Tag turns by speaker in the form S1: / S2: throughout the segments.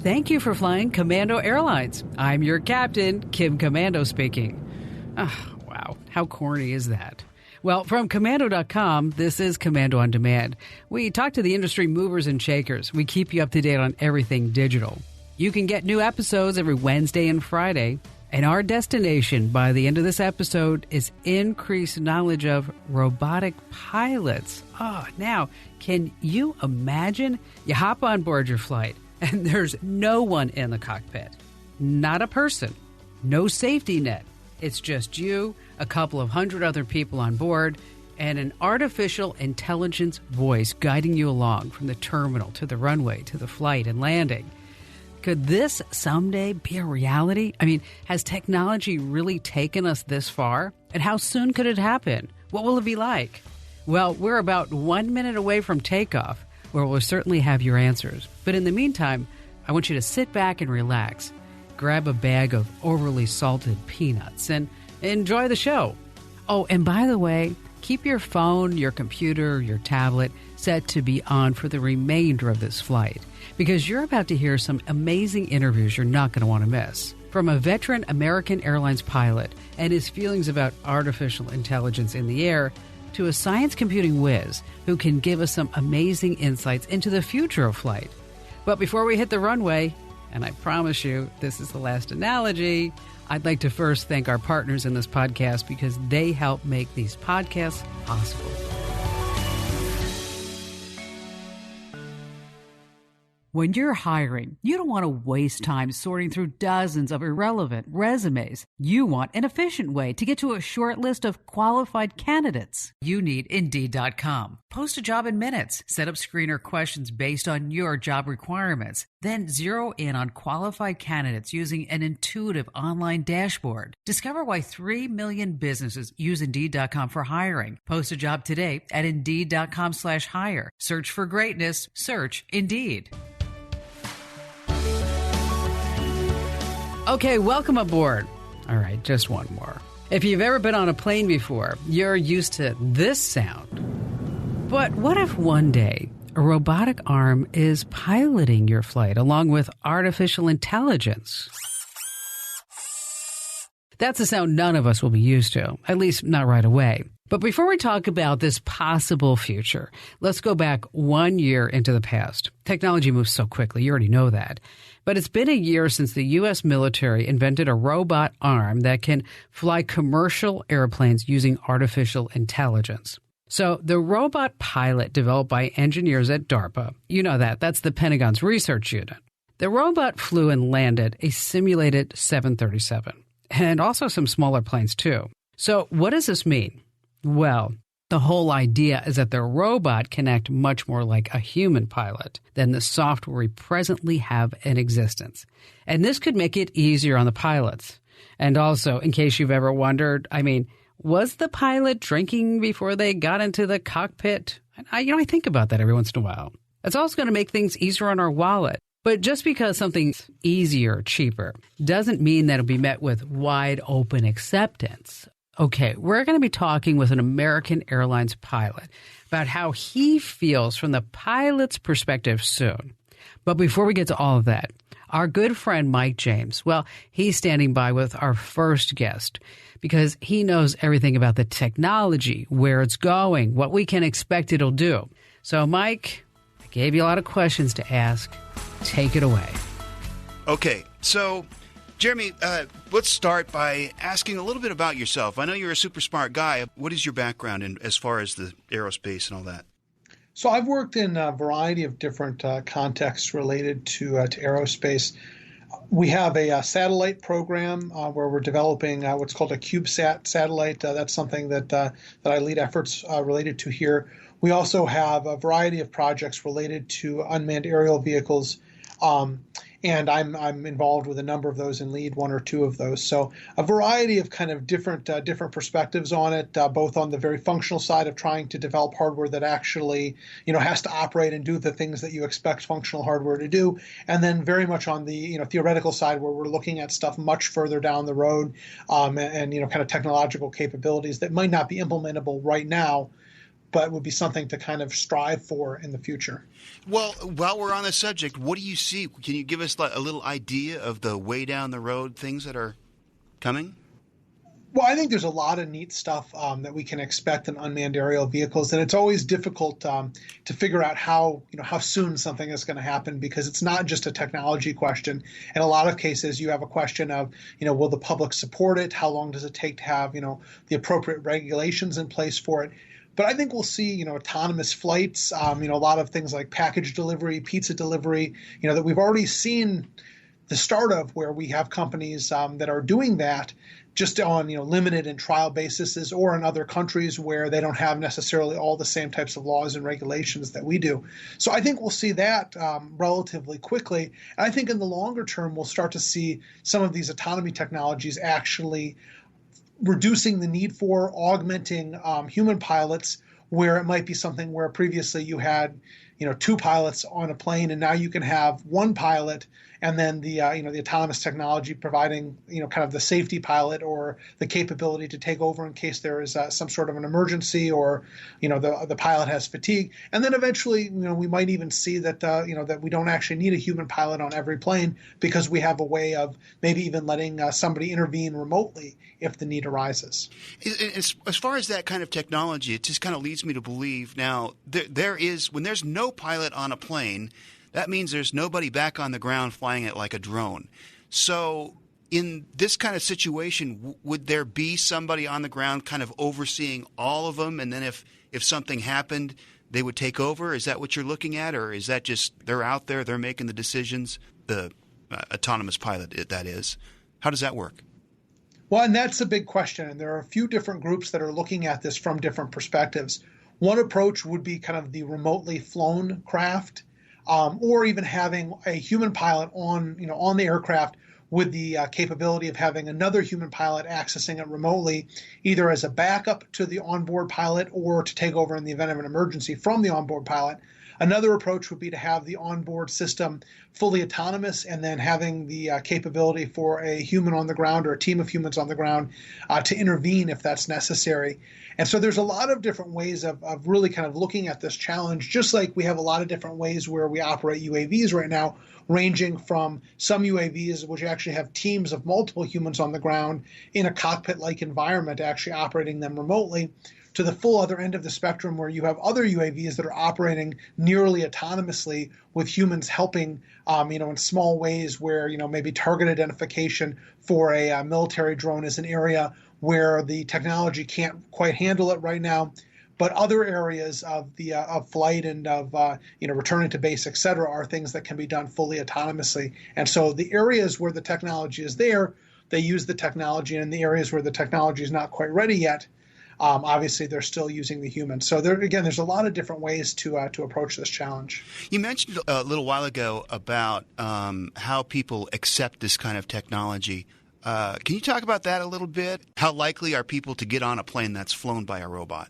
S1: Thank you for flying Commando Airlines. I'm your captain, Kim Commando speaking. Oh, wow, how corny is that? Well, from Commando.com, this is Commando on Demand. We talk to the industry movers and shakers. We keep you up to date on everything digital. You can get new episodes every Wednesday and Friday. And our destination by the end of this episode is increased knowledge of robotic pilots. Oh, now, can you imagine? You hop on board your flight, and there's no one in the cockpit. Not a person. No safety net. It's just you, a couple of hundred other people on board, and an artificial intelligence voice guiding you along from the terminal to the runway to the flight and landing. Could this someday be a reality? I mean, has technology really taken us this far? And how soon could it happen? What will it be like? Well, we're about 1 minute away from takeoff, where we'll certainly have your answers. But in the meantime, I want you to sit back and relax. Grab a bag of overly salted peanuts and enjoy the show. Oh, and by the way, keep your phone, your computer, your tablet set to be on for the remainder of this flight, because you're about to hear some amazing interviews you're not going to want to miss. From a veteran American Airlines pilot and his feelings about artificial intelligence in the air, to a science computing whiz who can give us some amazing insights into the future of flight. But before we hit the runway, and I promise you this is the last analogy, I'd like to first thank our partners in this podcast because they help make these podcasts possible. When you're hiring, you don't want to waste time sorting through dozens of irrelevant resumes. You want an efficient way to get to a short list of qualified candidates. You need Indeed.com. Post a job in minutes. Set up screener questions based on your job requirements. Then zero in on qualified candidates using an intuitive online dashboard. Discover why 3 million businesses use Indeed.com for hiring. Post a job today at Indeed.com/hire. Search for greatness. Search Indeed. Okay, welcome aboard. All right, just one more. If you've ever been on a plane before, you're used to this sound. But what if one day a robotic arm is piloting your flight along with artificial intelligence? That's a sound none of us will be used to, at least not right away. But before we talk about this possible future, let's go back 1 year into the past. Technology moves so quickly, you already know that. But it's been a year since the U.S. military invented a robot arm that can fly commercial airplanes using artificial intelligence. So the robot pilot developed by engineers at DARPA, you know that's the Pentagon's research unit. The robot flew and landed a simulated 737, and also some smaller planes too. So what does this mean? Well, the whole idea is that the robot can act much more like a human pilot than the software we presently have in existence. And this could make it easier on the pilots. And also, in case you've ever wondered, was the pilot drinking before they got into the cockpit? I think about that every once in a while. It's also going to make things easier on our wallet. But just because something's easier or cheaper doesn't mean that it'll be met with wide open acceptance. Okay, we're going to be talking with an American Airlines pilot about how he feels from the pilot's perspective soon. But before we get to all of that, our good friend Mike James, well, he's standing by with our first guest because he knows everything about the technology, where it's going, what we can expect it'll do. So, Mike, I gave you a lot of questions to ask. Take it away.
S2: Okay, so Jeremy, let's start by asking a little bit about yourself. I know you're a super smart guy. What is your background in as far as the aerospace and all that?
S3: So I've worked in a variety of different contexts related to aerospace. We have a satellite program where we're developing what's called a CubeSat satellite. That's something that I lead efforts related to here. We also have a variety of projects related to unmanned aerial vehicles. And I'm involved with a number of those and lead one or two of those. So a variety of kind of different perspectives on it, both on the very functional side of trying to develop hardware that actually, has to operate and do the things that you expect functional hardware to do. And then very much on the, theoretical side where we're looking at stuff much further down the road and kind of technological capabilities that might not be implementable right now, but would be something to kind of strive for in the future.
S2: Well, while we're on the subject, what do you see? Can you give us a little idea of the way down the road things that are coming?
S3: Well, I think there's a lot of neat stuff that we can expect in unmanned aerial vehicles, and it's always difficult to figure out how soon something is going to happen, because it's not just a technology question. In a lot of cases, you have a question of, will the public support it? How long does it take to have, the appropriate regulations in place for it? But I think we'll see, autonomous flights, a lot of things like package delivery, pizza delivery, that we've already seen the start of, where we have companies that are doing that just on limited and trial bases, or in other countries where they don't have necessarily all the same types of laws and regulations that we do. So I think we'll see that relatively quickly. And I think in the longer term, we'll start to see some of these autonomy technologies actually reducing the need for augmenting human pilots, where it might be something where previously you had two pilots on a plane, and now you can have one pilot, and then the the autonomous technology providing kind of the safety pilot, or the capability to take over in case there is some sort of an emergency, or the pilot has fatigue. And then eventually we might even see that that we don't actually need a human pilot on every plane, because we have a way of maybe even letting somebody intervene remotely if the need arises.
S2: As far as that kind of technology, it just kind of leads me to believe now there is, when there's no pilot on a plane, that means there's nobody back on the ground flying it like a drone. So in this kind of situation, would there be somebody on the ground kind of overseeing all of them, and then if something happened, they would take over? Is that what you're looking at, or is that just they're out there, they're making the decisions, the autonomous pilot, that is? How does that work?
S3: Well, and that's a big question, and there are a few different groups that are looking at this from different perspectives. One approach would be kind of the remotely flown craft, or even having a human pilot on the aircraft with the capability of having another human pilot accessing it remotely, either as a backup to the onboard pilot or to take over in the event of an emergency from the onboard pilot. Another approach would be to have the onboard system fully autonomous, and then having the capability for a human on the ground, or a team of humans on the ground, to intervene if that's necessary. And so there's a lot of different ways of really kind of looking at this challenge, just like we have a lot of different ways where we operate UAVs right now, ranging from some UAVs which actually have teams of multiple humans on the ground in a cockpit-like environment actually operating them remotely, to the full other end of the spectrum where you have other UAVs that are operating nearly autonomously with humans helping, in small ways, where, maybe target identification for a military drone is an area where the technology can't quite handle it right now. But other areas of the of flight and of returning to base, et cetera, are things that can be done fully autonomously. And so the areas where the technology is there, they use the technology, and in the areas where the technology is not quite ready yet, obviously they're still using the human. So there's a lot of different ways to approach this challenge.
S2: You mentioned a little while ago about how people accept this kind of technology. Can you talk about that a little bit? How likely are people to get on a plane that's flown by a robot?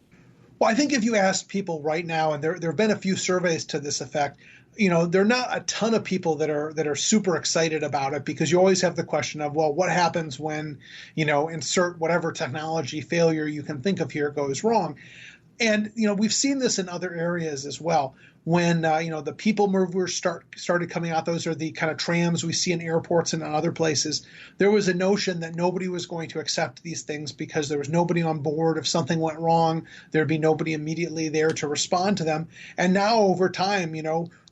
S3: Well, I think if you ask people right now, and there have been a few surveys to this effect, there are not a ton of people that are super excited about it, because you always have the question of, well, what happens when, insert whatever technology failure you can think of here goes wrong. And, we've seen this in other areas as well. When, the people movers started coming out, those are the kind of trams we see in airports and in other places. There was a notion that nobody was going to accept these things because there was nobody on board. If something went wrong, there'd be nobody immediately there to respond to them. And now over time,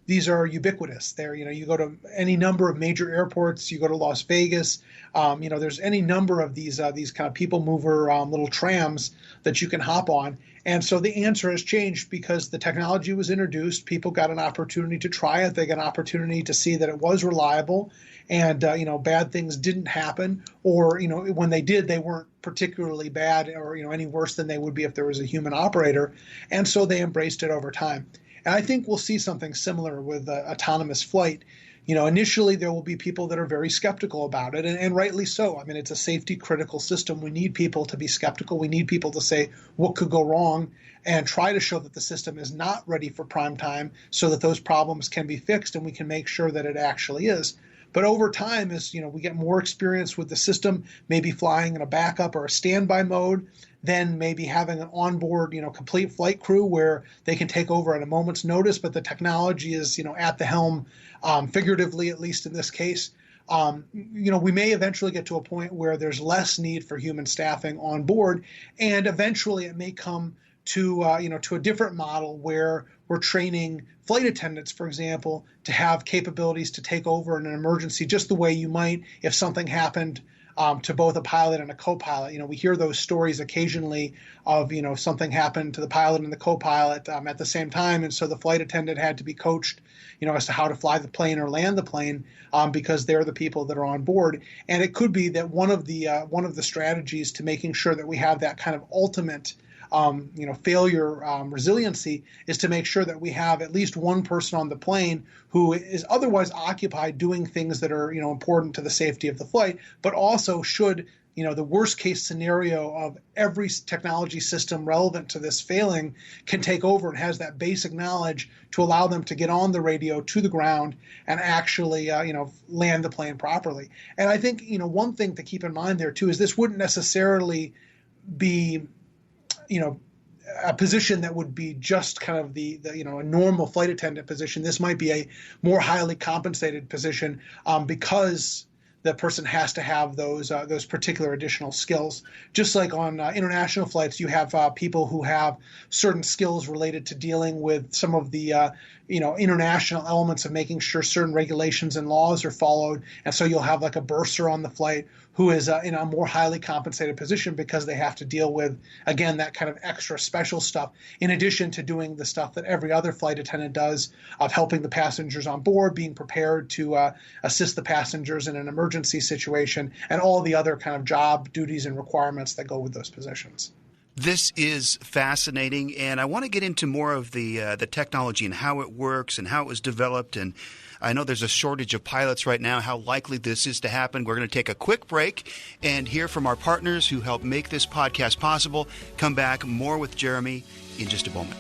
S3: these are ubiquitous. You go to any number of major airports, you go to Las Vegas, there's any number of these kind of people mover little trams that you can hop on. And so the answer has changed because the technology was introduced. People got an opportunity to try it. They got an opportunity to see that it was reliable, and bad things didn't happen, or when they did, they weren't particularly bad, or any worse than they would be if there was a human operator. And so they embraced it over time. And I think we'll see something similar with autonomous flight. Initially there will be people that are very skeptical about it, and rightly so. I mean, it's a safety critical system. We need people to be skeptical. We need people to say what could go wrong and try to show that the system is not ready for prime time, so that those problems can be fixed and we can make sure that it actually is. But over time, as we get more experience with the system, maybe flying in a backup or a standby mode, then maybe having an onboard, complete flight crew where they can take over at a moment's notice, but the technology is, at the helm, figuratively, at least in this case. We may eventually get to a point where there's less need for human staffing on board, and eventually it may come to a different model where we're training flight attendants, for example, to have capabilities to take over in an emergency, just the way you might if something happened to both a pilot and a co-pilot. We hear those stories occasionally of, something happened to the pilot and the co-pilot at the same time. And so the flight attendant had to be coached, as to how to fly the plane or land the plane because they're the people that are on board. And it could be that one of the strategies to making sure that we have that kind of ultimate failure resiliency is to make sure that we have at least one person on the plane who is otherwise occupied doing things that are, important to the safety of the flight, but also should, the worst case scenario of every technology system relevant to this failing can take over and has that basic knowledge to allow them to get on the radio to the ground and actually, land the plane properly. And I think, one thing to keep in mind there too is this wouldn't necessarily be a position that would be just kind of the a normal flight attendant position. This might be a more highly compensated position because the person has to have those particular additional skills. Just like on international flights, you have people who have certain skills related to dealing with some of the international elements of making sure certain regulations and laws are followed. And so you'll have like a bursar on the flight who is in a more highly compensated position because they have to deal with, again, that kind of extra special stuff, in addition to doing the stuff that every other flight attendant does of helping the passengers on board, being prepared to assist the passengers in an emergency situation, and all the other kind of job duties and requirements that go with those positions.
S2: This is fascinating, and I want to get into more of the technology and how it works and how it was developed. And I know there's a shortage of pilots right now, how likely this is to happen. We're going to take a quick break and hear from our partners who help make this podcast possible. Come back, more with Jeremy in just a moment.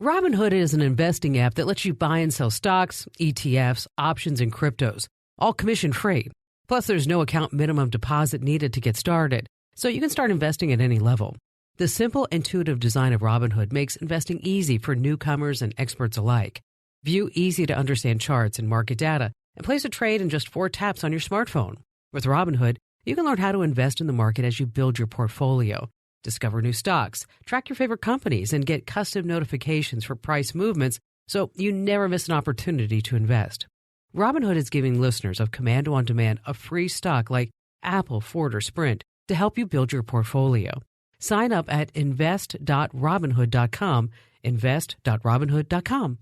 S1: Robinhood is an investing app that lets you buy and sell stocks, ETFs, options, and cryptos, all commission-free. Plus, there's no account minimum deposit needed to get started, so you can start investing at any level. The simple, intuitive design of Robinhood makes investing easy for newcomers and experts alike. View easy-to-understand charts and market data and place a trade in just 4 taps on your smartphone. With Robinhood, you can learn how to invest in the market as you build your portfolio, discover new stocks, track your favorite companies, and get custom notifications for price movements so you never miss an opportunity to invest. Robinhood is giving listeners of Commando On Demand a free stock like Apple, Ford, or Sprint to help you build your portfolio. Sign up at invest.robinhood.com, invest.robinhood.com.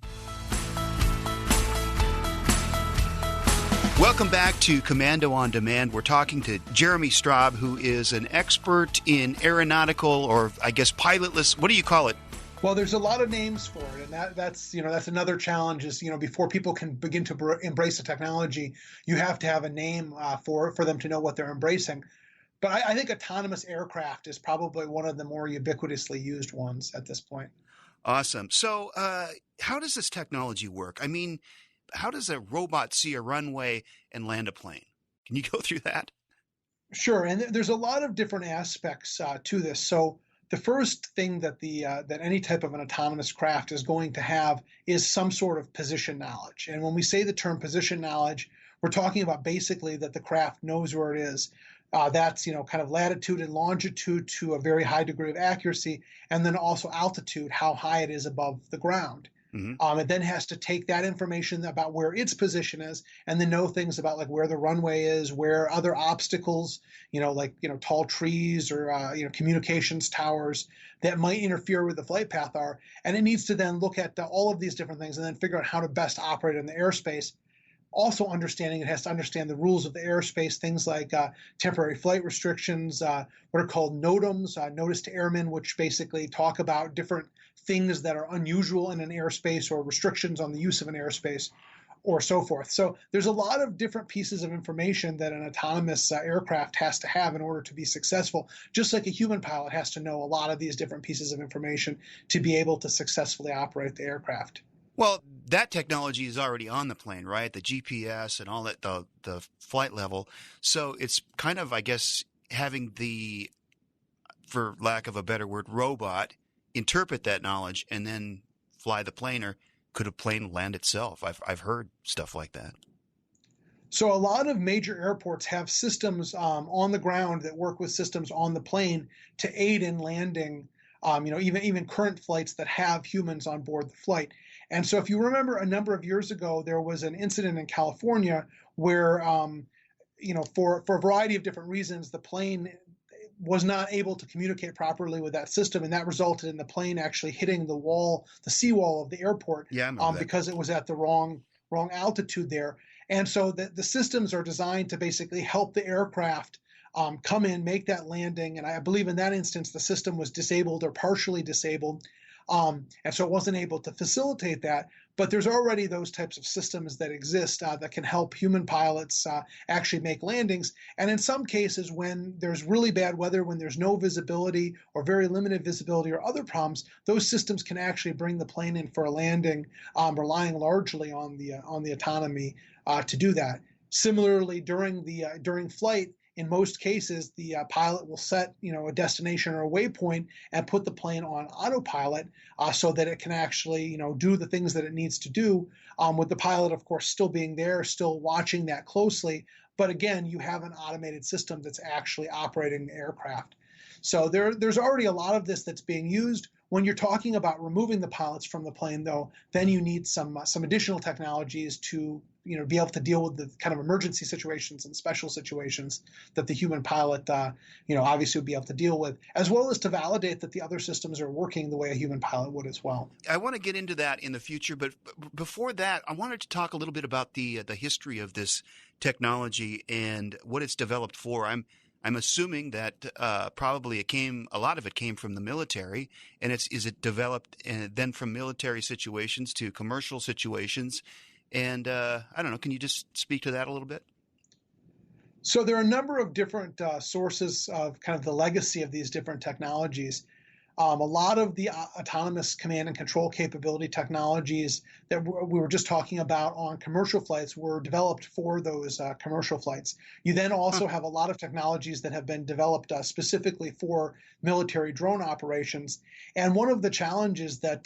S2: Welcome back to Commando On Demand. We're talking to Jeremy Straub, who is an expert in aeronautical, or I guess pilotless. What do you call it?
S3: Well, there's a lot of names for it, and that's another challenge. Is before people can begin to embrace the technology, you have to have a name for them to know what they're embracing. But I think autonomous aircraft is probably one of the more ubiquitously used ones at this point.
S2: Awesome. So, how does this technology work? I mean, how does a robot see a runway and land a plane? Can you go through that?
S3: Sure, and there's a lot of different aspects to this. So the first thing that that any type of an autonomous craft is going to have is some sort of position knowledge. And when we say the term position knowledge, we're talking about basically that the craft knows where it is. That's kind of latitude and longitude to a very high degree of accuracy, and then also altitude, how high it is above the ground. Mm-hmm. It then has to take that information about where its position is, and then know things about like where the runway is, where other obstacles, tall trees or communications towers that might interfere with the flight path are. And it needs to then look at all of these different things and then figure out how to best operate in the airspace. Also understanding it has to understand the rules of the airspace, things like temporary flight restrictions, what are called NOTAMs, notice to airmen, which basically talk about different things that are unusual in an airspace or restrictions on the use of an airspace or so forth. So there's a lot of different pieces of information that an autonomous aircraft has to have in order to be successful, just like a human pilot has to know a lot of these different pieces of information to be able to successfully operate the aircraft.
S2: Well, that technology is already on the plane, right? The GPS and all that, the flight level. So it's kind of, I guess, having the, for lack of a better word, robot interpret that knowledge and then fly the plane, or could a plane land itself? I've heard stuff like that.
S3: So a lot of major airports have systems on the ground that work with systems on the plane to aid in landing. Even current flights that have humans on board the flight. And so, if you remember, a number of years ago, there was an incident in California where, for a variety of different reasons, the plane was not able to communicate properly with that system, and that resulted in the plane actually hitting the seawall of the airport.
S2: Yeah, I remember that.
S3: Because it was at the wrong altitude there. And so the systems are designed to basically help the aircraft come in, make that landing. And I believe in that instance, the system was disabled or partially disabled. And so it wasn't able to facilitate that. But there's already those types of systems that exist that can help human pilots actually make landings. And in some cases, when there's really bad weather, when there's no visibility or very limited visibility or other problems, those systems can actually bring the plane in for a landing, relying largely on the autonomy to do that. Similarly, during flight, in most cases, the pilot will set, a destination or a waypoint and put the plane on autopilot so that it can actually, do the things that it needs to do. With the pilot, of course, still being there, still watching that closely. But again, you have an automated system that's actually operating the aircraft. So there's already a lot of this that's being used. When you're talking about removing the pilots from the plane, though, then you need some additional technologies to be able to deal with the kind of emergency situations and special situations that the human pilot, obviously would be able to deal with, as well as to validate that the other systems are working the way a human pilot would as well.
S2: I want to get into that in the future, but before that, I wanted to talk a little bit about the history of this technology and what it's developed for. I'm assuming that probably a lot of it came from the military, and is it developed then from military situations to commercial situations? And I don't know, can you just speak to that a little bit?
S3: So there are a number of different sources of kind of the legacy of these different technologies. A lot of the autonomous command and control capability technologies that we were just talking about on commercial flights were developed for those commercial flights. You then also have a lot of technologies that have been developed specifically for military drone operations. And one of the challenges that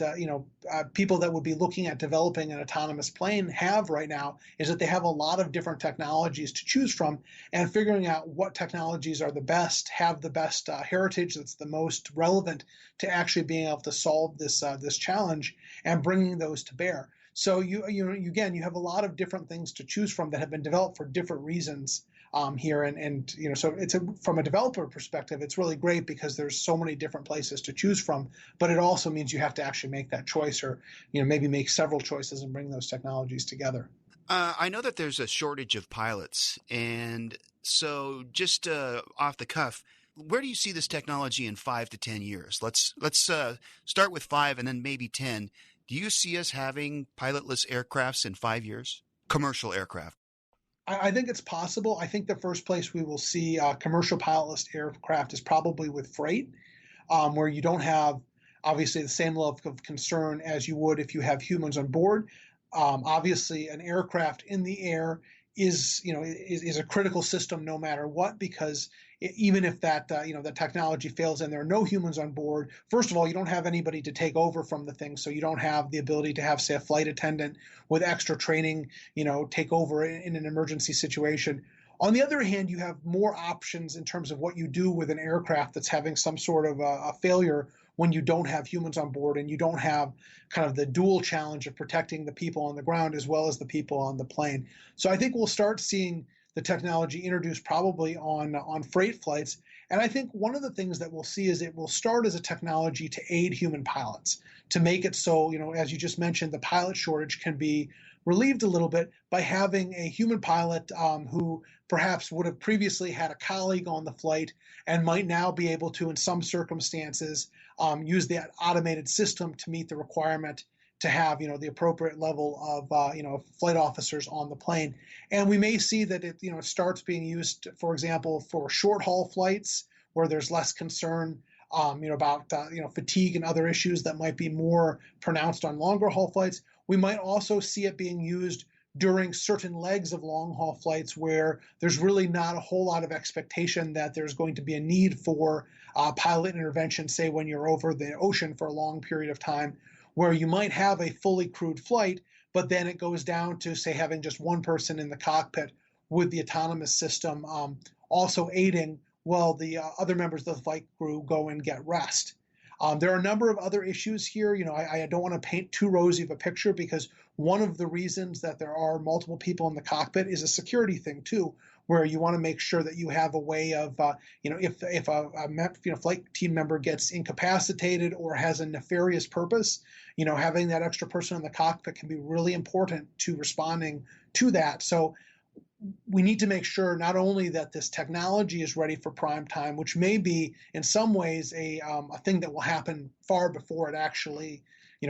S3: people that would be looking at developing an autonomous plane have right now is that they have a lot of different technologies to choose from, and figuring out what technologies are the best, have the best heritage that's the most relevant to actually being able to solve this challenge and bringing those to bear. So you have a lot of different things to choose from that have been developed for different reasons here, and so from a developer perspective, it's really great because there's so many different places to choose from. But it also means you have to actually make that choice, or maybe make several choices and bring those technologies together.
S2: I know that there's a shortage of pilots, and so just off the cuff, where do you see this technology in 5 to 10 years? Let's start with 5 and then maybe 10. Do you see us having pilotless aircrafts in 5 years? Commercial aircraft?
S3: I think it's possible. I think the first place we will see commercial pilotless aircraft is probably with freight, where you don't have obviously the same level of concern as you would if you have humans on board. Obviously, an aircraft in the air is a critical system no matter what, because even if that the technology fails and there are no humans on board, first of all, you don't have anybody to take over from the thing, so you don't have the ability to have, say, a flight attendant with extra training, take over in an emergency situation. On the other hand, you have more options in terms of what you do with an aircraft that's having some sort of a failure when you don't have humans on board and you don't have kind of the dual challenge of protecting the people on the ground as well as the people on the plane. So I think we'll start seeing the technology introduced probably on freight flights. And I think one of the things that we'll see is it will start as a technology to aid human pilots, to make it so, as you just mentioned, the pilot shortage can be relieved a little bit by having a human pilot who perhaps would have previously had a colleague on the flight and might now be able to, in some circumstances, use that automated system to meet the requirement to have, the appropriate level of, flight officers on the plane. And we may see that it, starts being used, for example, for short haul flights where there's less concern about fatigue and other issues that might be more pronounced on longer haul flights. We might also see it being used during certain legs of long haul flights where there's really not a whole lot of expectation that there's going to be a need for pilot intervention, say when you're over the ocean for a long period of time, where you might have a fully crewed flight, but then it goes down to, say, having just one person in the cockpit with the autonomous system also aiding while the other members of the flight crew go and get rest. There are a number of other issues here. I don't want to paint too rosy of a picture, because one of the reasons that there are multiple people in the cockpit is a security thing too, where you want to make sure that you have a way of, if a flight team member gets incapacitated or has a nefarious purpose, having that extra person in the cockpit can be really important to responding to that. So we need to make sure not only that this technology is ready for prime time, which may be in some ways a thing that will happen far before it actually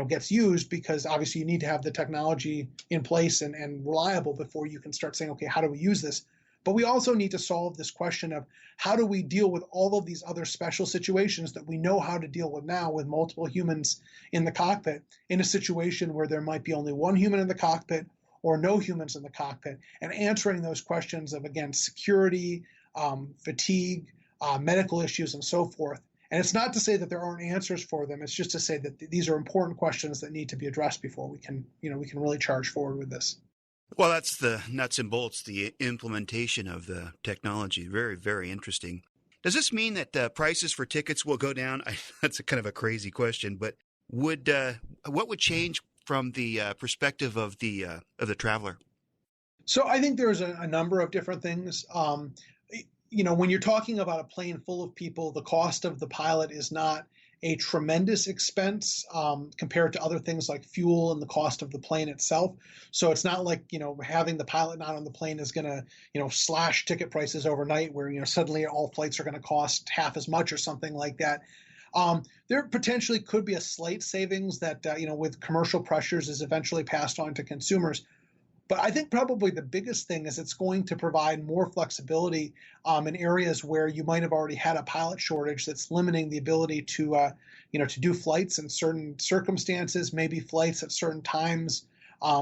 S3: gets used, because obviously you need to have the technology in place and reliable before you can start saying, okay, how do we use this? But we also need to solve this question of how do we deal with all of these other special situations that we know how to deal with now with multiple humans in the cockpit, in a situation where there might be only one human in the cockpit or no humans in the cockpit, and answering those questions of, again, security, fatigue, medical issues, and so forth. And it's not to say that there aren't answers for them. It's just to say that these are important questions that need to be addressed before we can really charge forward with this.
S2: Well, that's the nuts and bolts, the implementation of the technology. Very, very interesting. Does this mean that prices for tickets will go down? That's a kind of a crazy question, but what would change from the perspective of the traveler?
S3: So I think there's a number of different things. When you're talking about a plane full of people, the cost of the pilot is not a tremendous expense compared to other things like fuel and the cost of the plane itself. So it's not like, having the pilot not on the plane is going to, slash ticket prices overnight where, suddenly all flights are going to cost half as much or something like that. There potentially could be a slight savings that, with commercial pressures is eventually passed on to consumers. But I think probably the biggest thing is it's going to provide more flexibility in areas where you might have already had a pilot shortage that's limiting the ability to do flights in certain circumstances, maybe flights at certain times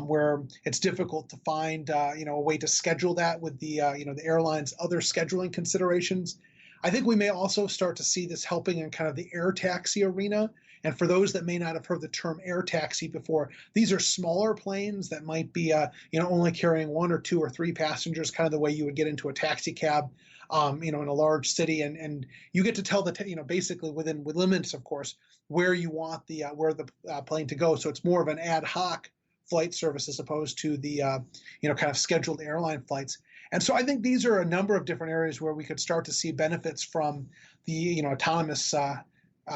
S3: where it's difficult to find a way to schedule that with the airline's other scheduling considerations. I think we may also start to see this helping in kind of the air taxi arena. And for those that may not have heard the term air taxi before, these are smaller planes that might be, only carrying one or two or three passengers, kind of the way you would get into a taxi cab, in a large city. And you get to tell basically with limits, of course, where you want the plane to go. So it's more of an ad hoc flight service as opposed to the, kind of scheduled airline flights. And so I think these are a number of different areas where we could start to see benefits from the, autonomous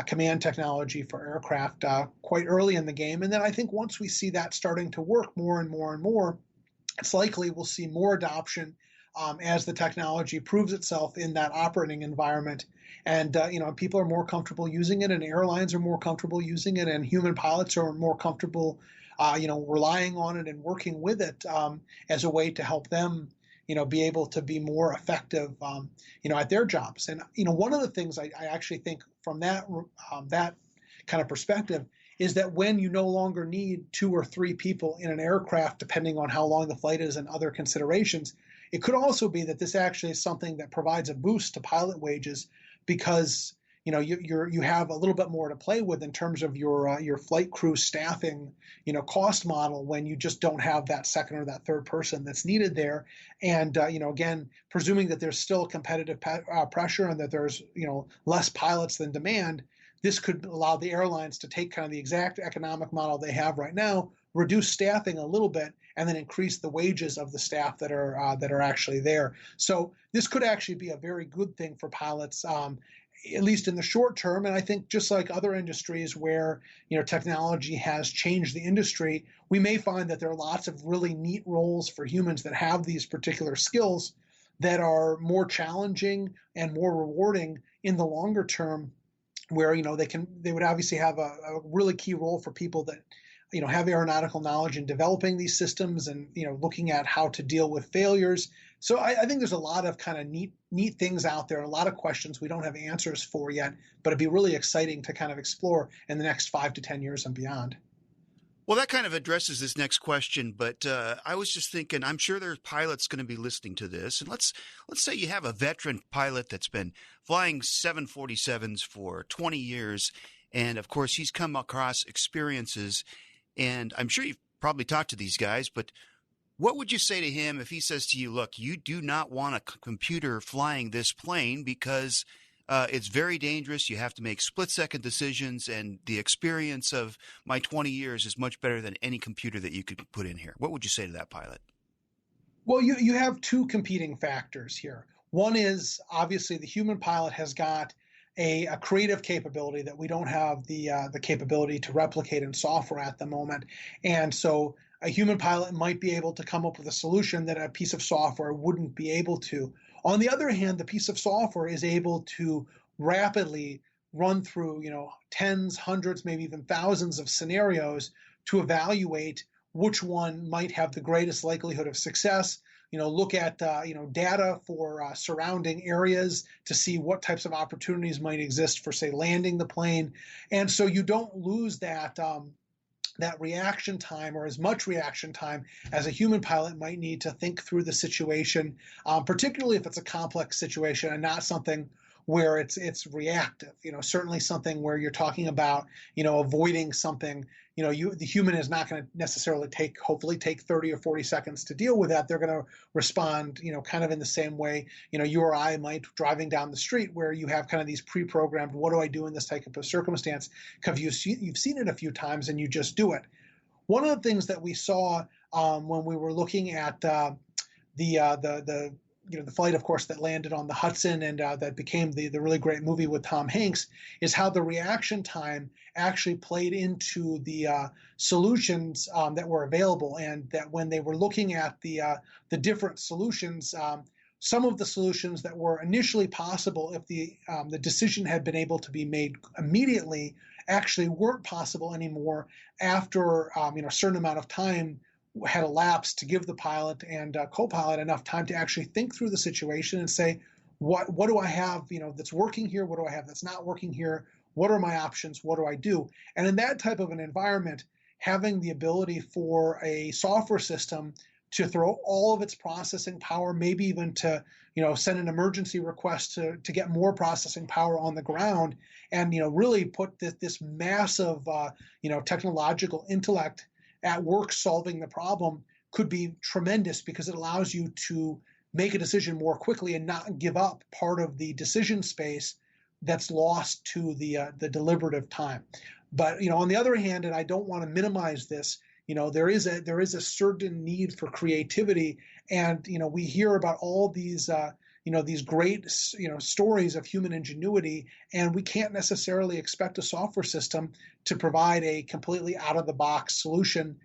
S3: command technology for aircraft quite early in the game. And then I think once we see that starting to work more and more and more, it's likely we'll see more adoption as the technology proves itself in that operating environment. And, people are more comfortable using it, and airlines are more comfortable using it, and human pilots are more comfortable, relying on it and working with it as a way to help them be able to be more effective, at their jobs. And, one of the things I actually think from that kind of perspective is that when you no longer need two or three people in an aircraft, depending on how long the flight is and other considerations, it could also be that this actually is something that provides a boost to pilot wages, because you have a little bit more to play with in terms of your flight crew staffing, cost model when you just don't have that second or that third person that's needed there. And, again, presuming that there's still competitive pressure and that there's, less pilots than demand, this could allow the airlines to take kind of the exact economic model they have right now, reduce staffing a little bit, and then increase the wages of the staff that are actually there. So this could actually be a very good thing for pilots, at least in the short term. And I think just like other industries where, technology has changed the industry, we may find that there are lots of really neat roles for humans that have these particular skills that are more challenging and more rewarding in the longer term, where, they would obviously have a really key role for people that have aeronautical knowledge in developing these systems and, looking at how to deal with failures. So I think there's a lot of kind of neat things out there, a lot of questions we don't have answers for yet, but it'd be really exciting to kind of explore in the next 5 to 10 years and beyond.
S2: Well, that kind of addresses this next question, but I was just thinking, I'm sure there's pilots going to be listening to this. And let's say you have a veteran pilot that's been flying 747s for 20 years. And of course, he's come across experiences. And I'm sure you've probably talked to these guys, but what would you say to him if he says to you, look, you do not want a computer flying this plane because it's very dangerous. You have to make split-second decisions, and the experience of my 20 years is much better than any computer that you could put in here. What would you say to that pilot?
S3: Well, you have two competing factors here. One is obviously the human pilot has got a creative capability that we don't have the capability to replicate in software at the moment. And so a human pilot might be able to come up with a solution that a piece of software wouldn't be able to. On the other hand, the piece of software is able to rapidly run through, tens, hundreds, maybe even thousands of scenarios to evaluate which one might have the greatest likelihood of success. Look at data for surrounding areas to see what types of opportunities might exist for, say, landing the plane. And so you don't lose that reaction time, or as much reaction time as a human pilot might need to think through the situation, particularly if it's a complex situation and not something where it's reactive. Certainly something where you're talking about, avoiding something. The human is not going to necessarily hopefully take 30 or 40 seconds to deal with that. They're going to respond, kind of in the same way, you or I might driving down the street, where you have kind of these pre-programmed, what do I do in this type of circumstance? Because you've seen it a few times and you just do it. One of the things that we saw when we were looking at the flight, of course, that landed on the Hudson and that became the really great movie with Tom Hanks, is how the reaction time actually played into the solutions that were available, and that when they were looking at the different solutions, some of the solutions that were initially possible if the decision had been able to be made immediately actually weren't possible anymore after a certain amount of time had elapsed to give the pilot and co-pilot enough time to actually think through the situation and say, what do I have, that's working here? What do I have that's not working here? What are my options? What do I do? And in that type of an environment, having the ability for a software system to throw all of its processing power, maybe even to, send an emergency request to get more processing power on the ground, and, really put this massive, technological intellect at work solving the problem, could be tremendous, because it allows you to make a decision more quickly and not give up part of the decision space that's lost to the deliberative time. But on the other hand, and I don't want to minimize this, there is a certain need for creativity, and we hear about all these these great stories of human ingenuity, and we can't necessarily expect a software system to provide a completely out of the box solution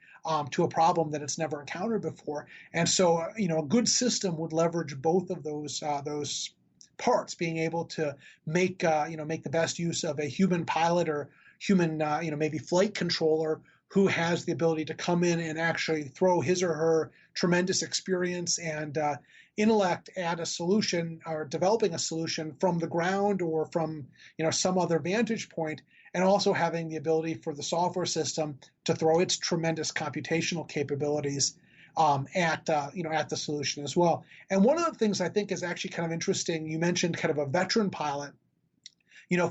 S3: to a problem that it's never encountered before. And so a good system would leverage both of those parts, being able to make the best use of a human pilot or human maybe flight controller who has the ability to come in and actually throw his or her tremendous experience and intellect at a solution, or developing a solution from the ground or from some other vantage point, and also having the ability for the software system to throw its tremendous computational capabilities at the solution as well. And one of the things I think is actually kind of interesting, you mentioned kind of a veteran pilot.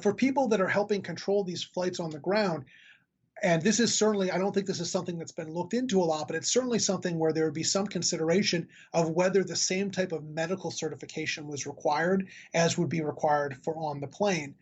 S3: For people that are helping control these flights on the ground, and this is certainly, I don't think this is something that's been looked into a lot, but it's certainly something where there would be some consideration of whether the same type of medical certification was required as would be required for on the plane.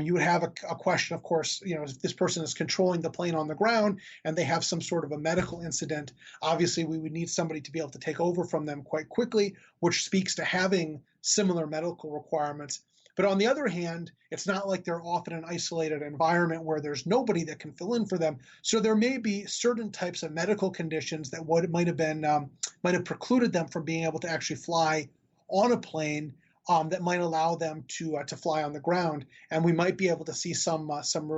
S3: You would have a question, of course, if this person is controlling the plane on the ground and they have some sort of a medical incident, obviously we would need somebody to be able to take over from them quite quickly, which speaks to having similar medical requirements. But on the other hand, it's not like they're off in an isolated environment where there's nobody that can fill in for them. So there may be certain types of medical conditions that might have precluded them from being able to actually fly on a plane that might allow them to fly on the ground, and we might be able to see some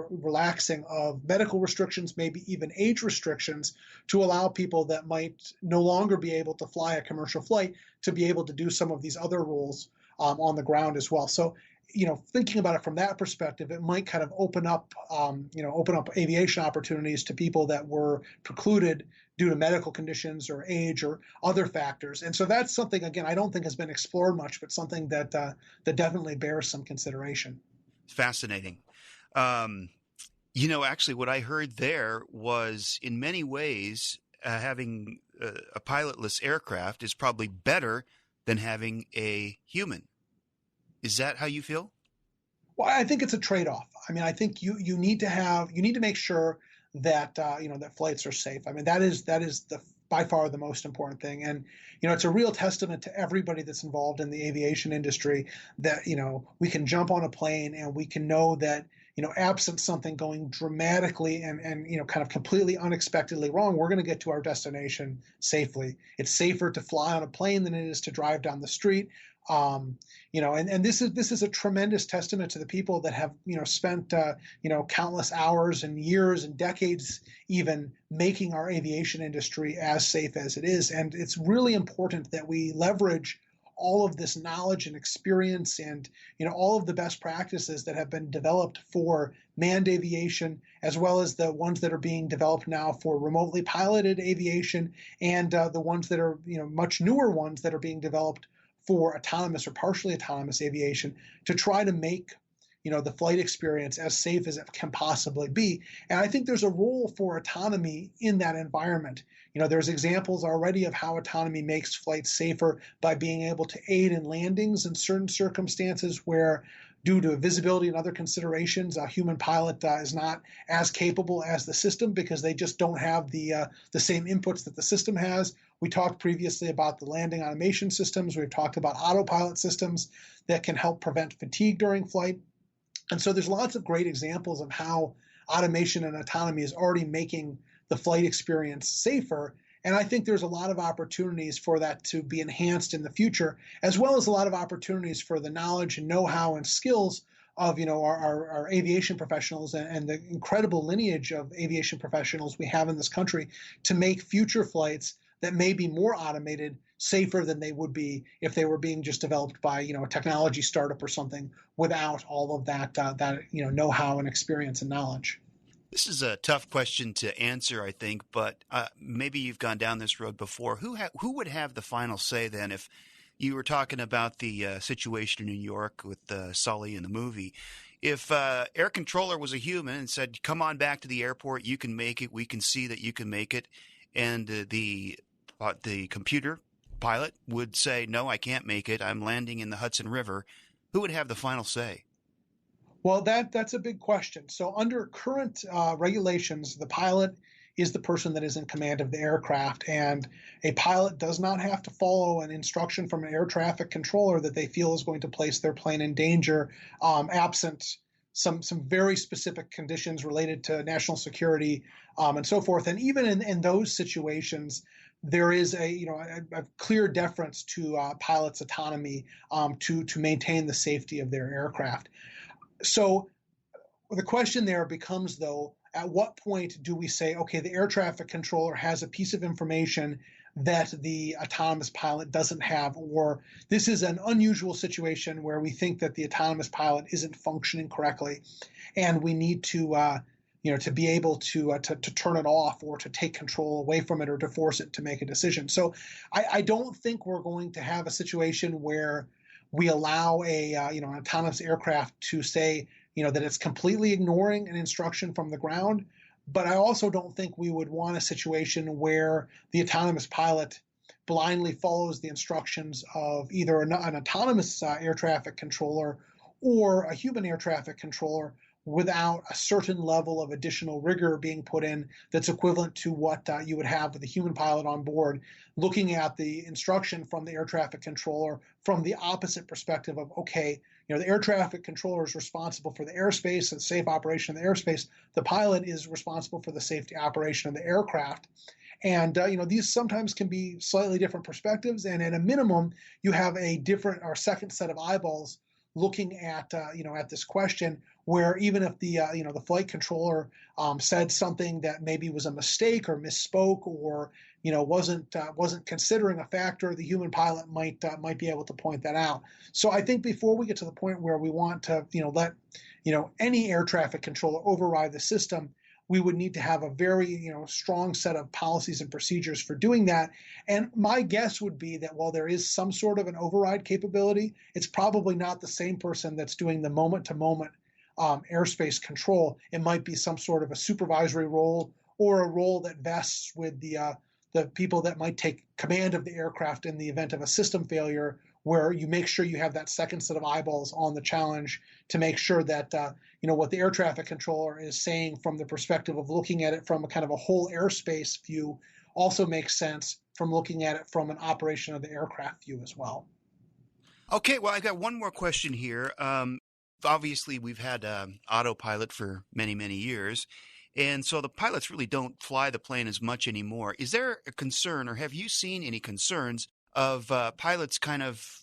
S3: relaxing of medical restrictions, maybe even age restrictions, to allow people that might no longer be able to fly a commercial flight to be able to do some of these other roles on the ground as well. So, thinking about it from that perspective, it might kind of open up aviation opportunities to people that were precluded due to medical conditions or age or other factors. And so that's something, again, I don't think has been explored much, but something that definitely bears some consideration.
S2: Fascinating. Actually, what I heard there was, in many ways, having a pilotless aircraft is probably better than having a human. Is that how you feel?
S3: Well, I think it's a trade-off. I mean, I think you need to make sure that that flights are safe. I mean, that is by far the most important thing. And it's a real testament to everybody that's involved in the aviation industry that we can jump on a plane and we can know that absent something going dramatically and kind of completely unexpectedly wrong, we're going to get to our destination safely. It's safer to fly on a plane than it is to drive down the street. And this is a tremendous testament to the people that have spent countless hours and years and decades even making our aviation industry as safe as it is. And it's really important that we leverage all of this knowledge and experience and all of the best practices that have been developed for manned aviation, as well as the ones that are being developed now for remotely piloted aviation, and the ones that are much newer ones that are being developed for autonomous or partially autonomous aviation, to try to make the flight experience as safe as it can possibly be. And I think there's a role for autonomy in that environment. There's examples already of how autonomy makes flights safer by being able to aid in landings in certain circumstances where, due to visibility and other considerations, a human pilot is not as capable as the system because they just don't have the same inputs that the system has. We talked previously about the landing automation systems. We've talked about autopilot systems that can help prevent fatigue during flight. And so there's lots of great examples of how automation and autonomy is already making the flight experience safer. And I think there's a lot of opportunities for that to be enhanced in the future, as well as a lot of opportunities for the knowledge and know-how and skills of our aviation professionals and the incredible lineage of aviation professionals we have in this country to make future flights that may be more automated safer than they would be if they were being just developed by a technology startup or something without all of that know-how and experience and knowledge.
S2: This is a tough question to answer, I think, but maybe you've gone down this road before. Who would have the final say then? If you were talking about the situation in New York with Sully in the movie, if air controller was a human and said, "Come on back to the airport, you can make it. We can see that you can make it," and the computer pilot would say, "No, I can't make it. I'm landing in the Hudson River," who would have the final say?
S3: Well, that's a big question. So under current regulations, the pilot is the person that is in command of the aircraft, and a pilot does not have to follow an instruction from an air traffic controller that they feel is going to place their plane in danger, absent some very specific conditions related to national security and so forth. And even in those situations, there is a clear deference to pilots' autonomy to maintain the safety of their aircraft. So the question there becomes, though, at what point do we say, okay, the air traffic controller has a piece of information that the autonomous pilot doesn't have, or this is an unusual situation where we think that the autonomous pilot isn't functioning correctly, and we need to be able to turn it off or to take control away from it or to force it to make a decision. So I don't think we're going to have a situation where we allow an autonomous aircraft to say, that it's completely ignoring an instruction from the ground. But I also don't think we would want a situation where the autonomous pilot blindly follows the instructions of either an autonomous air traffic controller or a human air traffic controller without a certain level of additional rigor being put in that's equivalent to what you would have with a human pilot on board, looking at the instruction from the air traffic controller from the opposite perspective of, okay, the air traffic controller is responsible for the airspace and safe operation of the airspace. The pilot is responsible for the safety operation of the aircraft. And, these sometimes can be slightly different perspectives. And at a minimum, you have a different or second set of eyeballs looking at, at this question, where even if the flight controller said something that maybe was a mistake or misspoke or, wasn't considering a factor, the human pilot might be able to point that out. So I think before we get to the point where we want to, let, any air traffic controller override the system, we would need to have a very, strong set of policies and procedures for doing that. And my guess would be that while there is some sort of an override capability, it's probably not the same person that's doing the moment-to-moment airspace control. It might be some sort of a supervisory role or a role that vests with the people that might take command of the aircraft in the event of a system failure, where you make sure you have that second set of eyeballs on the challenge to make sure that what the air traffic controller is saying from the perspective of looking at it from a kind of a whole airspace view also makes sense from looking at it from an operation of the aircraft view as well.
S2: Okay, well, I got one more question here. Obviously, we've had autopilot for many, many years, and so the pilots really don't fly the plane as much anymore. Is there a concern, or have you seen any concerns of pilots kind of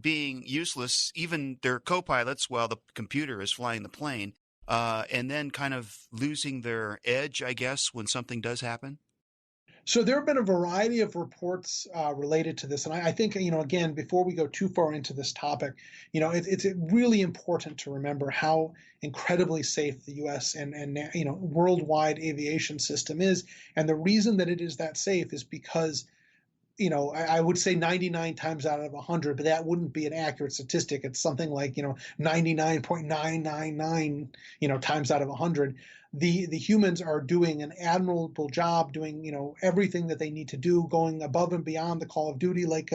S2: being useless, even their co-pilots, while the computer is flying the plane, and then kind of losing their edge, I guess, when something does happen?
S3: So there have been a variety of reports related to this. And I think, again, before we go too far into this topic, it's really important to remember how incredibly safe the U.S. and worldwide aviation system is. And the reason that it is that safe is because I would say 99 times out of 100, but that wouldn't be an accurate statistic. It's something like, 99.999, times out of 100. The humans are doing an admirable job doing, everything that they need to do, going above and beyond the call of duty, like,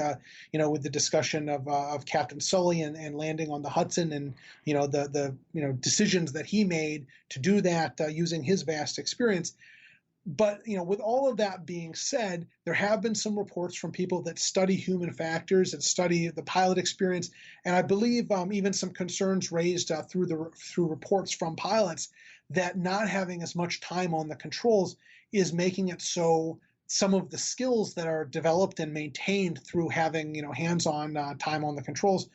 S3: with the discussion of Captain Sully and landing on the Hudson and, the decisions that he made to do that using his vast experience. But, with all of that being said, there have been some reports from people that study human factors and study the pilot experience. And I believe even some concerns raised through reports from pilots that not having as much time on the controls is making it so some of the skills that are developed and maintained through having, hands-on time on the controls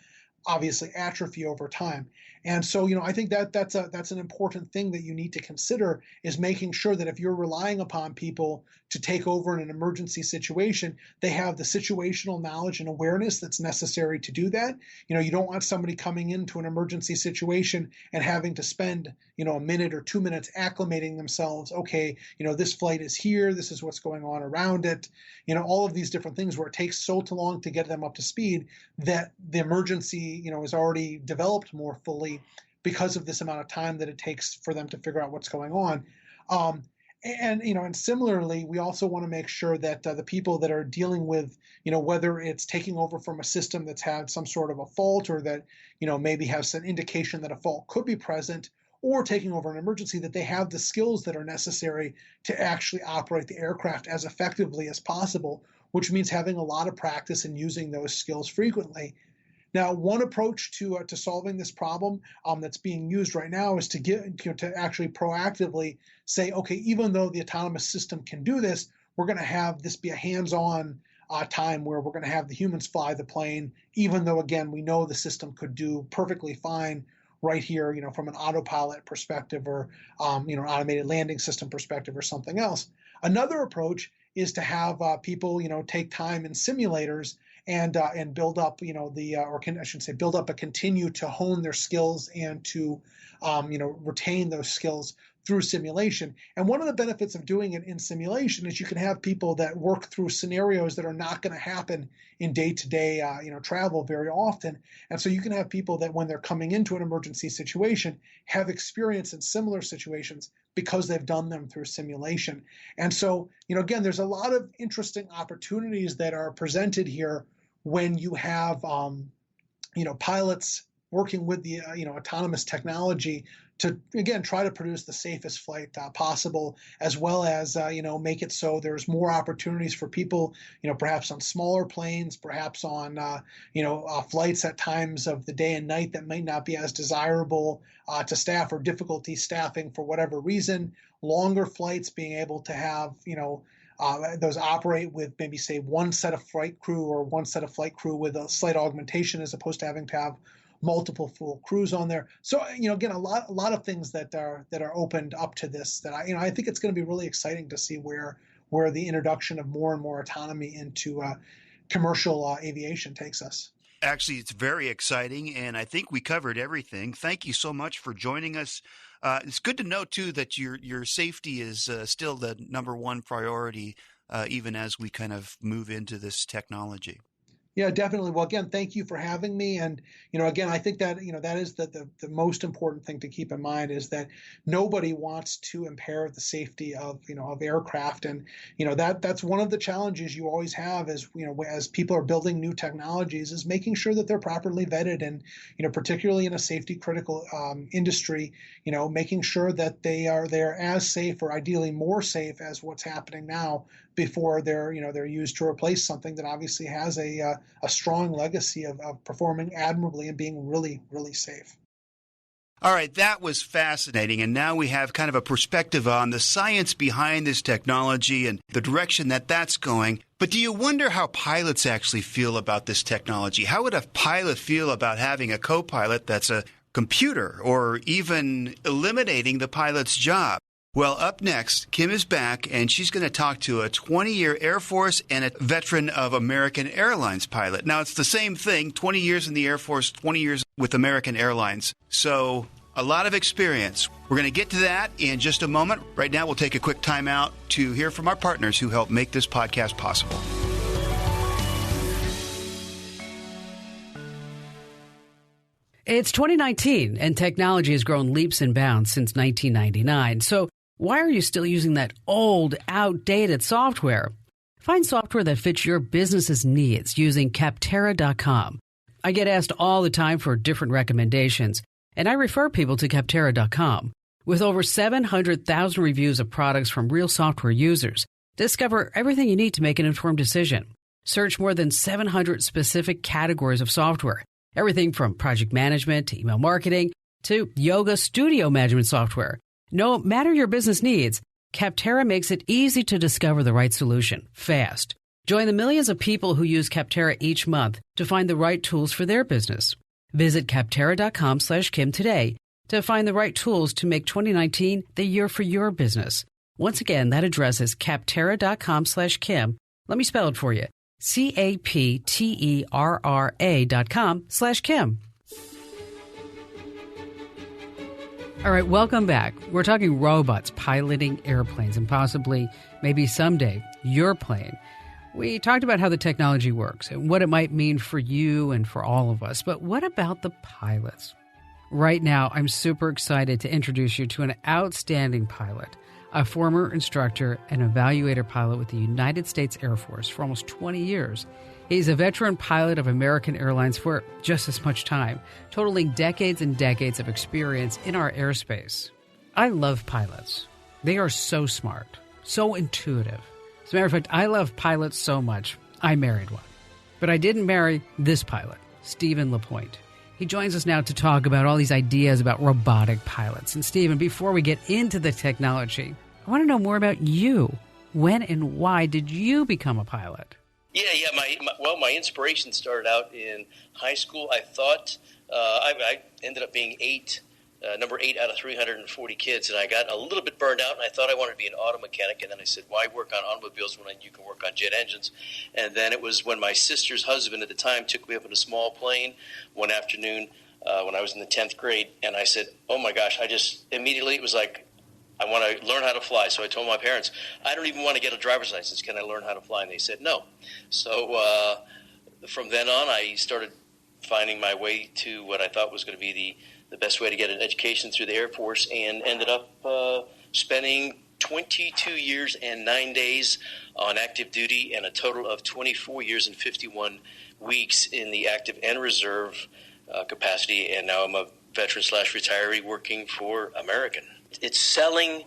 S3: obviously atrophy over time. And so, I think that's an important thing that you need to consider, is making sure that if you're relying upon people to take over in an emergency situation, they have the situational knowledge and awareness that's necessary to do that. You don't want somebody coming into an emergency situation and having to spend, a minute or 2 minutes acclimating themselves. Okay, this flight is here. This is what's going on around it. All of these different things where it takes so long to get them up to speed that the emergency, is already developed more fully because of this amount of time that it takes for them to figure out what's going on. And similarly, we also want to make sure that the people that are dealing with, whether it's taking over from a system that's had some sort of a fault or that, maybe has an indication that a fault could be present, or taking over an emergency, that they have the skills that are necessary to actually operate the aircraft as effectively as possible, which means having a lot of practice and using those skills frequently. Now, one approach to solving this problem that's being used right now is to actually proactively say, okay, even though the autonomous system can do this, we're going to have this be a hands-on time where we're going to have the humans fly the plane, even though, again, we know the system could do perfectly fine right here, from an autopilot perspective or, automated landing system perspective or something else. Another approach is to have people, take time in simulators and build up, build up, but continue to hone their skills and to, retain those skills through simulation. And one of the benefits of doing it in simulation is you can have people that work through scenarios that are not going to happen in day-to-day, travel very often. And so you can have people that when they're coming into an emergency situation have experience in similar situations because they've done them through simulation. And so, again, there's a lot of interesting opportunities that are presented here when you have, pilots working with the, autonomous technology to, again, try to produce the safest flight possible, as well as, make it so there's more opportunities for people, perhaps on smaller planes, perhaps on, flights at times of the day and night that might not be as desirable to staff, or difficulty staffing for whatever reason, longer flights being able to have, Those operate with maybe, say, one set of flight crew or one set of flight crew with a slight augmentation as opposed to having to have multiple full crews on there. So, again, a lot of things that are opened up to this that I think it's going to be really exciting to see where the introduction of more and more autonomy into commercial aviation takes us.
S2: Actually, it's very exciting, and I think we covered everything. Thank you so much for joining us. It's good to know, too, that your safety is still the number one priority, even as we kind of move into this technology.
S3: Yeah, definitely. Well, again, thank you for having me. And, again, I think that, that is the most important thing to keep in mind is that nobody wants to impair the safety of aircraft. And, that's one of the challenges you always have is, as people are building new technologies is making sure that they're properly vetted. And, particularly in a safety critical industry, making sure that they're as safe or ideally more safe as what's happening now before they're used to replace something that obviously has a strong legacy of performing admirably and being really, really safe.
S2: All right, that was fascinating. And now we have kind of a perspective on the science behind this technology and the direction that that's going. But do you wonder how pilots actually feel about this technology? How would a pilot feel about having a co-pilot that's a computer or even eliminating the pilot's job? Well, up next, Kim is back, and she's going to talk to a 20-year Air Force and a veteran of American Airlines pilot. Now, it's the same thing, 20 years in the Air Force, 20 years with American Airlines. So a lot of experience. We're going to get to that in just a moment. Right now, we'll take a quick time out to hear from our partners who help make this podcast possible.
S1: It's 2019, and technology has grown leaps and bounds since 1999. So why are you still using that old, outdated software? Find software that fits your business's needs using Capterra.com. I get asked all the time for different recommendations, and I refer people to Capterra.com. With over 700,000 reviews of products from real software users, discover everything you need to make an informed decision. Search more than 700 specific categories of software, everything from project management to email marketing to yoga studio management software. No matter your business needs, Capterra makes it easy to discover the right solution, fast. Join the millions of people who use Capterra each month to find the right tools for their business. Visit Capterra.com/Kim today to find the right tools to make 2019 the year for your business. Once again, that address is Capterra.com/Kim. Let me spell it for you. Capterra.com/Kim. All right, welcome back. We're talking robots piloting airplanes and possibly, maybe someday, your plane. We talked about how the technology works and what it might mean for you and for all of us. But what about the pilots? Right now, I'm super excited to introduce you to an outstanding pilot, a former instructor and evaluator pilot with the United States Air Force for almost 20 years. He's a veteran pilot of American Airlines for just as much time, totaling decades and decades of experience in our airspace. I love pilots. They are so smart, so intuitive. As a matter of fact, I love pilots so much, I married one. But I didn't marry this pilot, Stephen Lapoint. He joins us now to talk about all these ideas about robotic pilots. And Stephen, before we get into the technology, I want to know more about you. When and why did you become a pilot?
S4: Yeah. My inspiration started out in high school. I thought I ended up being number 8 out of 340 kids, and I got a little bit burned out, and I thought I wanted to be an auto mechanic, and then I said, why work on automobiles when you can work on jet engines? And then it was when my sister's husband at the time took me up in a small plane one afternoon when I was in the 10th grade, and I said, oh my gosh, immediately it was like, I want to learn how to fly. So I told my parents, I don't even want to get a driver's license. Can I learn how to fly? And they said no. So from then on, I started finding my way to what I thought was going to be the best way to get an education through the Air Force, and ended up spending 22 years and 9 days on active duty and a total of 24 years and 51 weeks in the active and reserve capacity. And now I'm a veteran/retiree working for American. It's selling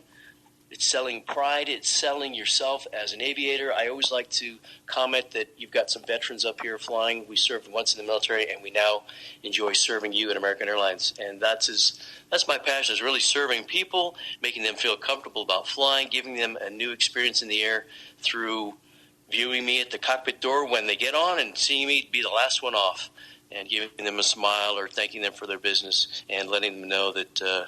S4: It's selling pride. It's selling yourself as an aviator. I always like to comment that you've got some veterans up here flying. We served once in the military, and we now enjoy serving you at American Airlines. And that's my passion, is really serving people, making them feel comfortable about flying, giving them a new experience in the air through viewing me at the cockpit door when they get on and seeing me be the last one off and giving them a smile or thanking them for their business and letting them know that,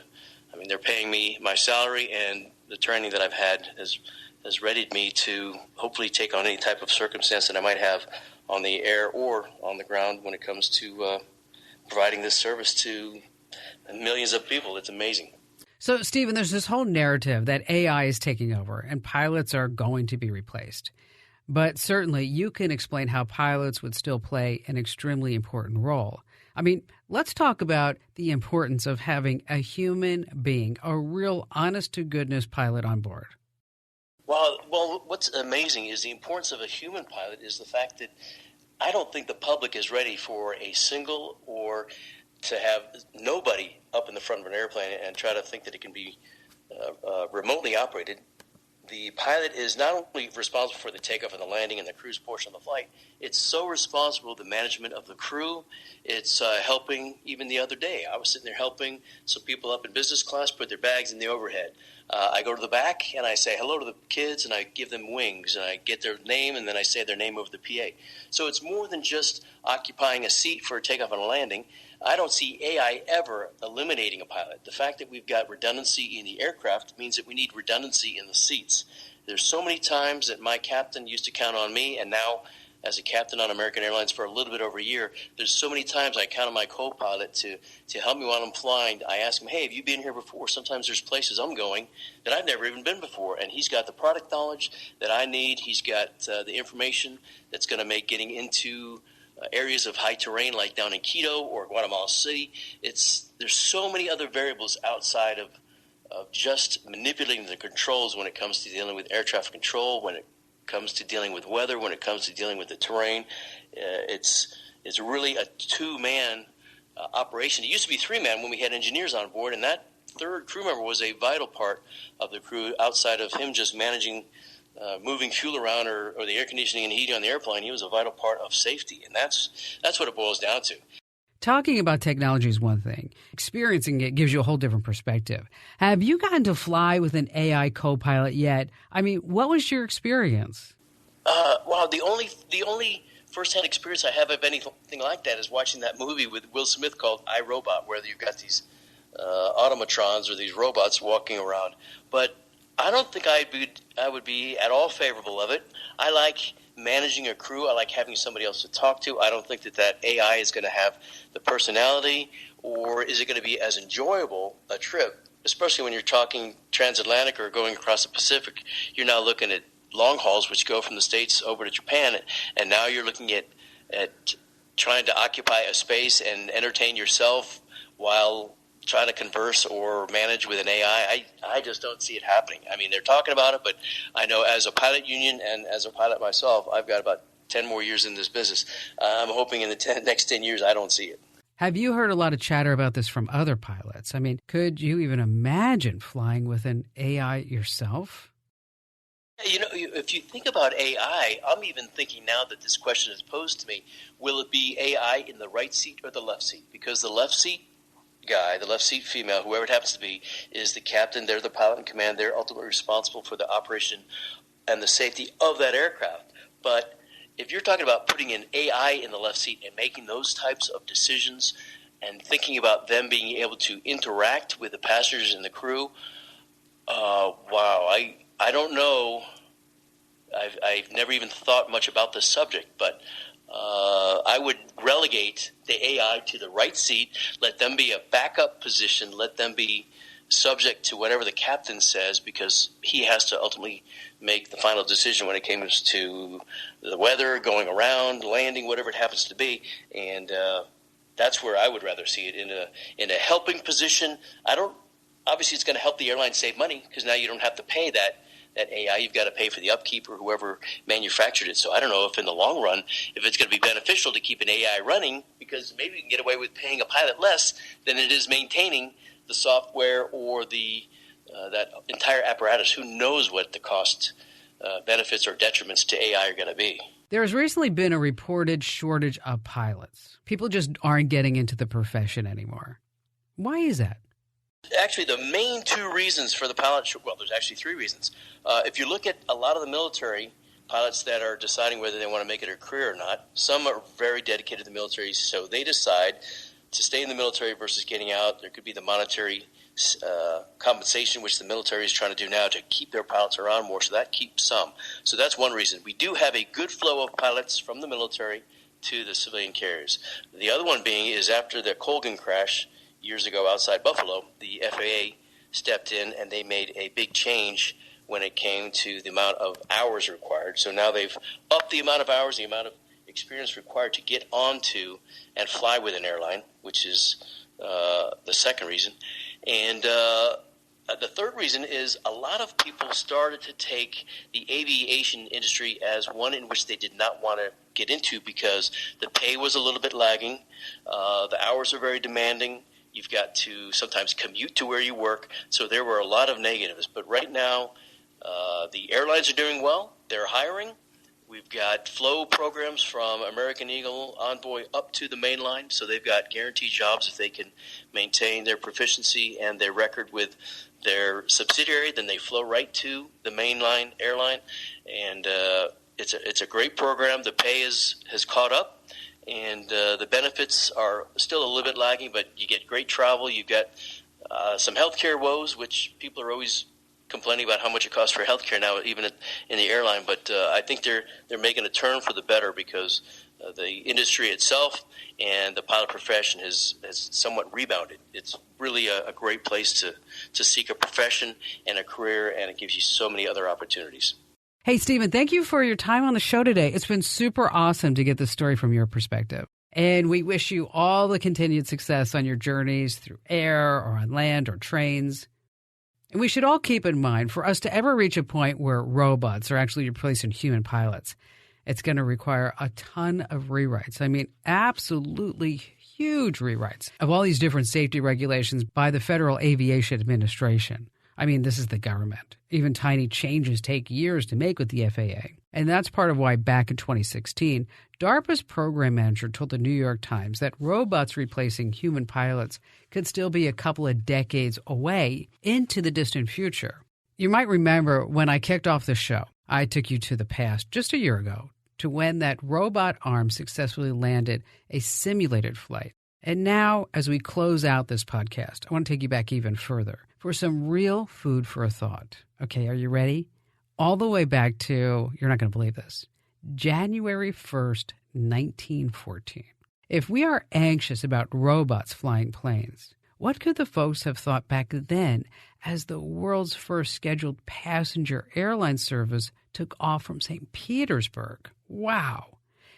S4: they're paying me my salary, and the training that I've had has readied me to hopefully take on any type of circumstance that I might have on the air or on the ground when it comes to providing this service to millions of people. It's amazing.
S1: So, Stephen, there's this whole narrative that AI is taking over and pilots are going to be replaced. But certainly you can explain how pilots would still play an extremely important role. I mean, let's talk about the importance of having a human being, a real honest-to-goodness pilot on board.
S4: Well, what's amazing is the importance of a human pilot is the fact that I don't think the public is ready for a single or to have nobody up in the front of an airplane and try to think that it can be remotely operated. The pilot is not only responsible for the takeoff and the landing and the cruise portion of the flight, it's so responsible for the management of the crew. It's helping. Even the other day, I was sitting there helping some people up in business class put their bags in the overhead. I go to the back and I say hello to the kids and I give them wings and I get their name and then I say their name over the PA. So it's more than just occupying a seat for a takeoff and a landing. I don't see AI ever eliminating a pilot. The fact that we've got redundancy in the aircraft means that we need redundancy in the seats. There's so many times that my captain used to count on me, and now as a captain on American Airlines for a little bit over a year, there's so many times I count on my co-pilot to help me while I'm flying. I ask him, hey, have you been here before? Sometimes there's places I'm going that I've never even been before, and he's got the product knowledge that I need. He's got the information that's going to make getting into areas of high terrain like down in Quito or Guatemala City. There's so many other variables outside of just manipulating the controls when it comes to dealing with air traffic control, when it comes to dealing with weather, when it comes to dealing with the terrain. It's really a two-man operation. It used to be three-man when we had engineers on board, and that third crew member was a vital part of the crew outside of him just managing moving fuel around or the air conditioning and heating on the airplane. He was a vital part of safety, and that's what it boils down to.
S1: Talking about technology is one thing. Experiencing it gives you a whole different perspective. Have you gotten to fly with an AI co-pilot yet? I mean, what was your experience?
S4: Wow, the only first-hand experience I have of anything like that is watching that movie with Will Smith called I, Robot, where you've got these automatrons or these robots walking around. But I don't think I would be at all favorable of it. I like managing a crew. I like having somebody else to talk to. I don't think that AI is going to have the personality, or is it going to be as enjoyable a trip, especially when you're talking transatlantic or going across the Pacific. You're now looking at long hauls, which go from the States over to Japan, and now you're looking at trying to occupy a space and entertain yourself while trying to converse or manage with an AI. I just don't see it happening. I mean, they're talking about it, but I know as a pilot union and as a pilot myself, I've got about 10 more years in this business. I'm hoping in the next 10 years I don't see it.
S1: Have you heard a lot of chatter about this from other pilots? I mean, could you even imagine flying with an AI yourself?
S4: You know, if you think about AI, I'm even thinking now that this question is posed to me, will it be AI in the right seat or the left seat? Because the left seat guy, the left seat female, whoever it happens to be, is the captain. They're the pilot in command. They're ultimately responsible for the operation and the safety of that aircraft. But if you're talking about putting an AI in the left seat and making those types of decisions and thinking about them being able to interact with the passengers and the crew, wow, I don't know. I've never even thought much about this subject, but I would relegate the AI to the right seat, let them be a backup position, let them be subject to whatever the captain says, because he has to ultimately make the final decision when it comes to the weather, going around, landing, whatever it happens to be. And that's where I would rather see it, in a helping position. Obviously it's going to help the airline save money, because now you don't have to pay that AI. You've got to pay for the upkeep or whoever manufactured it. So I don't know if in the long run, if it's going to be beneficial to keep an AI running, because maybe you can get away with paying a pilot less than it is maintaining the software or the that entire apparatus, who knows what the cost benefits or detriments to AI are going to be.
S1: There has recently been a reported shortage of pilots. People just aren't getting into the profession anymore. Why is that?
S4: Actually, the main two reasons for the pilot well, there's actually three reasons. If you look at a lot of the military pilots that are deciding whether they want to make it a career or not, some are very dedicated to the military, so they decide to stay in the military versus getting out. There could be the monetary compensation, which the military is trying to do now to keep their pilots around more, so that keeps some. So that's one reason. We do have a good flow of pilots from the military to the civilian carriers. The other one being is after the Colgan crash years ago outside Buffalo, the FAA stepped in and they made a big change when it came to the amount of hours required. So now they've upped the amount of hours, the amount of experience required to get onto and fly with an airline, which is the second reason. And the third reason is a lot of people started to take the aviation industry as one in which they did not want to get into because the pay was a little bit lagging. The hours are very demanding. You've got to sometimes commute to where you work. So there were a lot of negatives. But right now, the airlines are doing well. They're hiring. We've got flow programs from American Eagle, Envoy, up to the main line. So they've got guaranteed jobs if they can maintain their proficiency and their record with their subsidiary. Then they flow right to the mainline airline. And it's a great program. The pay has caught up. And the benefits are still a little bit lagging, but you get great travel. You've got some healthcare woes, which people are always complaining about how much it costs for healthcare now, even in the airline. But I think they're making a turn for the better because the industry itself and the pilot profession has somewhat rebounded. It's really a great place to seek a profession and a career, and it gives you so many other opportunities.
S1: Hey, Stephen, thank you for your time on the show today. It's been super awesome to get the story from your perspective. And we wish you all the continued success on your journeys through air or on land or trains. And we should all keep in mind, for us to ever reach a point where robots are actually replacing human pilots, it's going to require a ton of rewrites. I mean, absolutely huge rewrites of all these different safety regulations by the Federal Aviation Administration. I mean, this is the government. Even tiny changes take years to make with the FAA. And that's part of why back in 2016, DARPA's program manager told the New York Times that robots replacing human pilots could still be a couple of decades away into the distant future. You might remember when I kicked off the show, I took you to the past just a year ago to when that robot arm successfully landed a simulated flight. And now, as we close out this podcast, I want to take you back even further for some real food for thought. Okay, are you ready? All the way back to, you're not going to believe this, January 1st, 1914. If we are anxious about robots flying planes, what could the folks have thought back then as the world's first scheduled passenger airline service took off from St. Petersburg? Wow.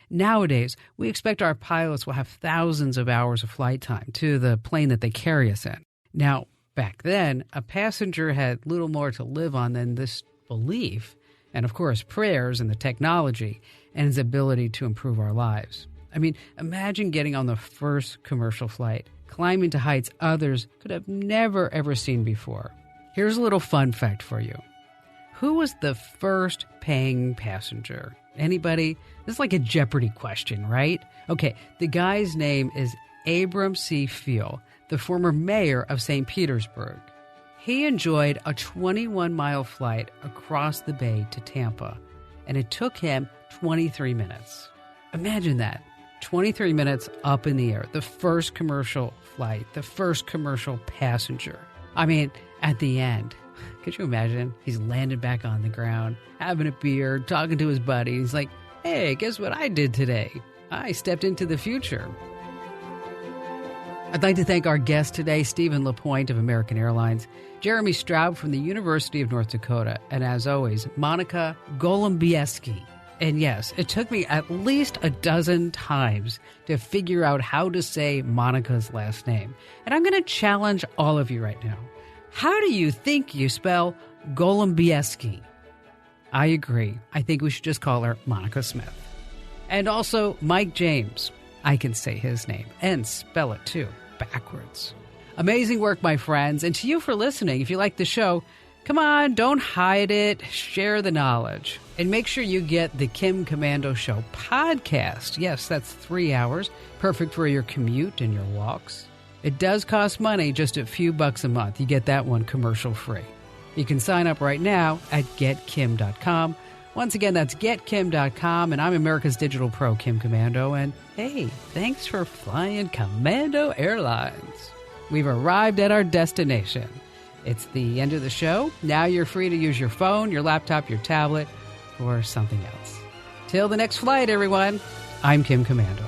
S1: Nowadays, we expect our pilots will have thousands of hours of flight time to the plane that they carry us in. Now, back then, a passenger had little more to live on than this belief, and of course, prayers and the technology and its ability to improve our lives. I mean, imagine getting on the first commercial flight, climbing to heights others could have never, ever seen before. Here's a little fun fact for you. Who was the first paying passenger? Anybody? This is like a Jeopardy question, right? Okay, the guy's name is Abram C. Field, the former mayor of St. Petersburg. He enjoyed a 21-mile flight across the bay to Tampa, and it took him 23 minutes. Imagine that, 23 minutes up in the air, the first commercial flight, the first commercial passenger. I mean, at the end, could you imagine? He's landed back on the ground, having a beer, talking to his buddy. He's like, hey, guess what I did today? I stepped into the future. I'd like to thank our guest today, Stephen Lapoint of American Airlines, Jeremy Straub from the University of North Dakota, and as always, Monica Golombieski. And yes, it took me at least a dozen times to figure out how to say Monica's last name. And I'm going to challenge all of you right now. How do you think you spell Golombieski? I agree. I think we should just call her Monica Smith. And also Mike James. I can say his name and spell it too, backwards. Amazing work, my friends. And to you for listening. If you like the show, come on, don't hide it. Share the knowledge. And make sure you get the Kim Komando Show podcast. Yes, that's 3 hours. Perfect for your commute and your walks. It does cost money, just a few bucks a month. You get that one commercial free. You can sign up right now at getkim.com. Once again, that's getkim.com. And I'm America's Digital Pro, Kim Komando. And hey, thanks for flying Commando Airlines. We've arrived at our destination. It's the end of the show. Now you're free to use your phone, your laptop, your tablet, or something else. Till the next flight, everyone, I'm Kim Komando.